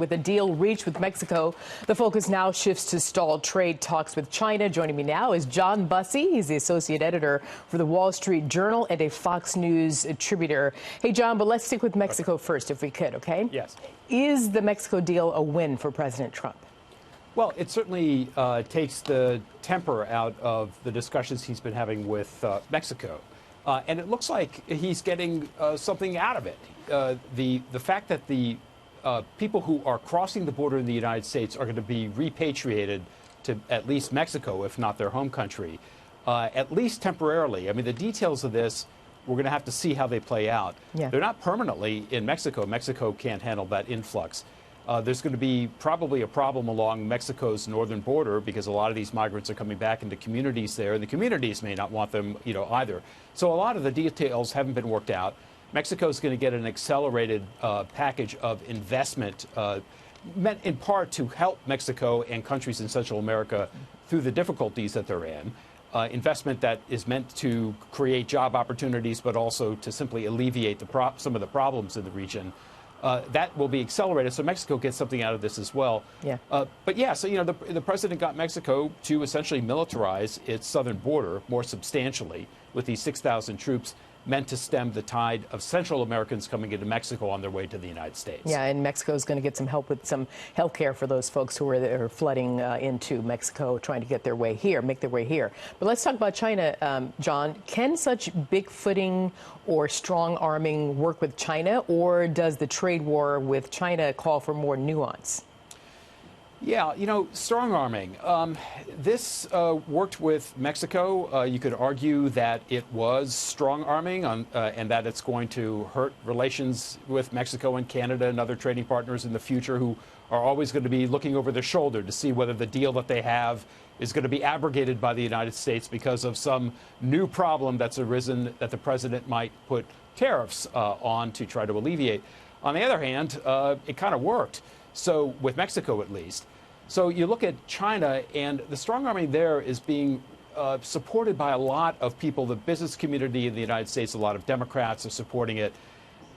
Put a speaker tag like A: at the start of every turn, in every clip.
A: With a deal reached with Mexico, the focus now shifts to stalled trade talks with China. Joining me now is John Bussey. He's the associate editor for the Wall Street Journal and a Fox News contributor. Hey, John, but let's stick with Mexico first, if we could, okay?
B: Yes.
A: Is the Mexico deal a win for President Trump?
B: Well, it certainly takes the temper out of the discussions he's been having with Mexico. And it looks like he's getting something out of it. The fact that the people who are crossing the border in the United States are going to be repatriated to at least Mexico, if not their home country, at least temporarily. I mean, the details of this, we're going to have to see how they play out.
A: Yeah.
B: They're not permanently in Mexico. Mexico can't handle that influx. There's going to be probably a problem along Mexico's northern border because a lot of these migrants are coming back into communities there, and the communities may not want them, either. So a lot of the details haven't been worked out. Mexico is going to get an accelerated package of investment meant in part to help Mexico and countries in Central America through the difficulties that they're in. Investment that is meant to create job opportunities, but also to simply alleviate some of the problems in the region. That will be accelerated, so Mexico gets something out of this as well.
A: Yeah.
B: But yeah, so the president got Mexico to essentially militarize its southern border more substantially with these 6,000 troops meant to stem the tide of Central Americans coming into Mexico on their way to the United States.
A: Yeah, and Mexico is going to get some help with some health care for those folks who are flooding into Mexico, trying to get their way here, make their way here. But let's talk about China, John. Can such big footing or strong arming work with China, or does the trade war with China call for more nuance?
B: Yeah, strong arming. This worked with Mexico. You could argue that it was strong arming and that it's going to hurt relations with Mexico and Canada and other trading partners in the future who are always going to be looking over their shoulder to see whether the deal that they have is going to be abrogated by the United States because of some new problem that's arisen that the president might put tariffs on to try to alleviate. On the other hand, it kind of worked. So with Mexico, at least. So you look at China, and the strong arming there is being supported by a lot of people. The business community in the United States, a lot of Democrats are supporting it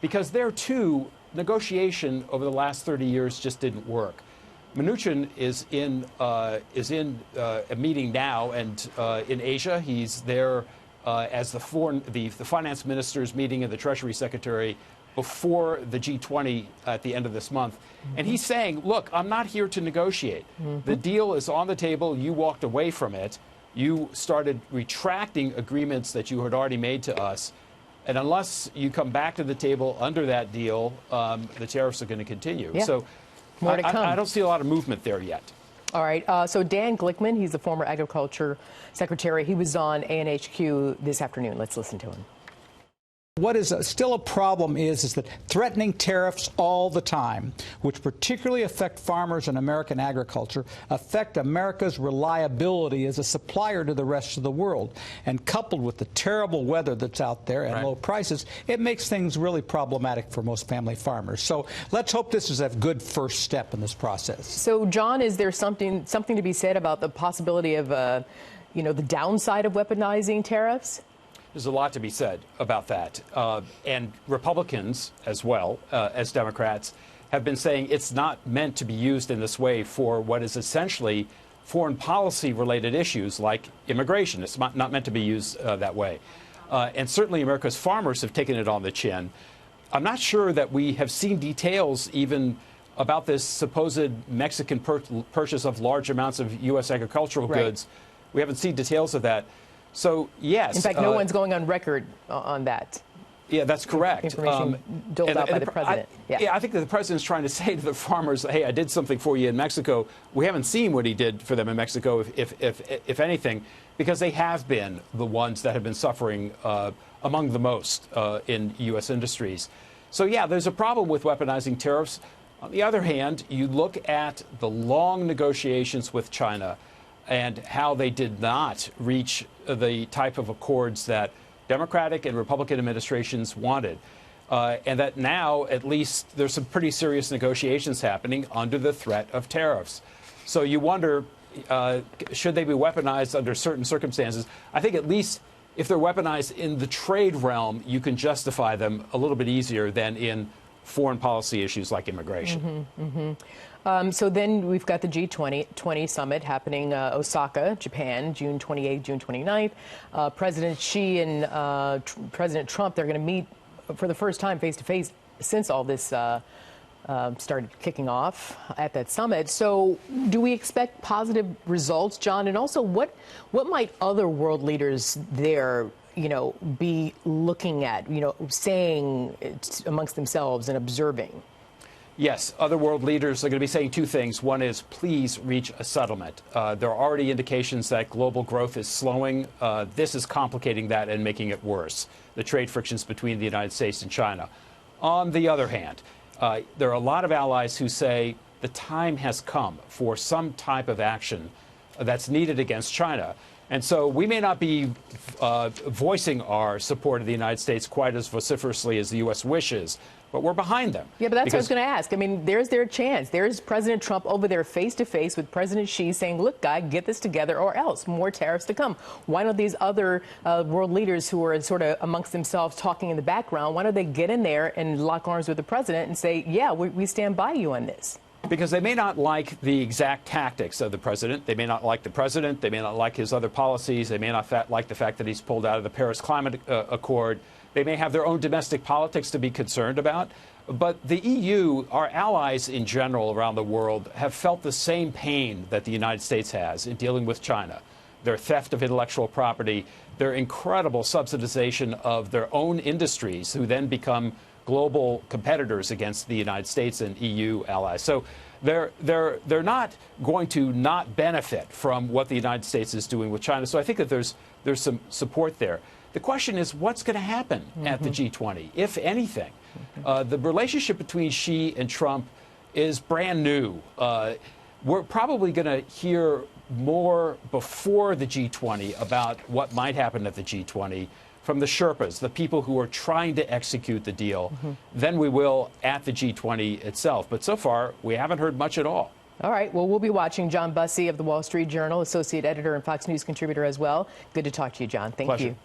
B: because there, too, negotiation over the last 30 years just didn't work. Mnuchin is in a meeting now, and in Asia, he's there as the finance minister's meeting and the Treasury Secretary before the G20 at the end of this month. And he's saying, look, I'm not here to negotiate. The deal is on the table. You walked away from it. You started retracting agreements that you had already made to us. And unless you come back to the table under that deal, the tariffs are going to continue.
A: Yeah.
B: So
A: more to come.
B: I don't see a lot of movement there yet.
A: All right. So Dan Glickman, he's the former agriculture secretary. He was on ANHQ this afternoon. Let's listen to him.
C: What is still a problem is that threatening tariffs all the time, which particularly affect farmers and American agriculture, affect America's reliability as a supplier to the rest of the world. And coupled with the terrible weather that's out there and low prices, it makes things really problematic for most family farmers. So let's hope this is a good first step in this process. So,
A: John, is there something to be said about the possibility of, the downside of weaponizing tariffs?
B: There's a lot to be said about that. And Republicans, as well as Democrats, have been saying it's not meant to be used in this way for what is essentially foreign policy-related issues like immigration. It's not meant to be used that way. And certainly America's farmers have taken it on the chin. I'm not sure that we have seen details even about this supposed Mexican purchase of large amounts of U.S. agricultural goods. We haven't seen details of that. So, yes.
A: In fact, no one's going on record on that.
B: Yeah, that's correct.
A: Information doled out by the president.
B: I think that the president's trying to say to the farmers, hey, I did something for you in Mexico. We haven't seen what he did for them in Mexico, if anything, because they have been the ones that have been suffering among the most in U.S. industries. So, yeah, there's a problem with weaponizing tariffs. On the other hand, you look at the long negotiations with China and how they did not reach the type of accords that Democratic and Republican administrations wanted. And that now, at least, there's some pretty serious negotiations happening under the threat of tariffs. So you wonder, should they be weaponized under certain circumstances? I think at least if they're weaponized in the trade realm, you can justify them a little bit easier than in foreign policy issues like immigration.
A: So then we've got the G20 summit happening Osaka, Japan, June 28th, June 29th. President Xi and President Trump, they're going to meet for the first time face-to-face since all this started kicking off at that summit. So do we expect positive results, John? And also, what might other world leaders there, be looking at, saying amongst themselves and observing?
B: Yes, other world leaders are going to be saying two things. One is, please reach a settlement. There are already indications that global growth is slowing. This is complicating that and making it worse, the trade frictions between the United States and China. On the other hand, there are a lot of allies who say the time has come for some type of action that's needed against China. And so we may not be voicing our support of the United States quite as vociferously as the U.S. wishes, but we're behind them.
A: Yeah, but that's what I was going to ask. I mean, there's their chance. There's President Trump over there face-to-face with President Xi saying, look, guy, get this together or else. More tariffs to come. Why don't these other world leaders who are sort of amongst themselves talking in the background, why don't they get in there and lock arms with the president and say, yeah, we stand by you on this?
B: Because they may not like the exact tactics of the president. They may not like the president. They may not like his other policies. They may not like the fact that he's pulled out of the Paris Climate Accord. They may have their own domestic politics to be concerned about. But the EU, our allies in general around the world, have felt the same pain that the United States has in dealing with China. Their theft of intellectual property, their incredible subsidization of their own industries, who then become global competitors against the United States and EU allies. So they're not going to not benefit from what the United States is doing with China. So I think that there's some support there. The question is, what's going to happen at the G20, if anything? The relationship between Xi and Trump is brand new. We're probably going to hear more before the G20 about what might happen at the G20 from the Sherpas, the people who are trying to execute the deal, than we will at the G20 itself. But so far, we haven't heard much at all.
A: All right. Well, we'll be watching. John Bussey of the Wall Street Journal, associate editor and Fox News contributor as well. Good to talk to you, John. Thank
B: Pleasure.
A: you.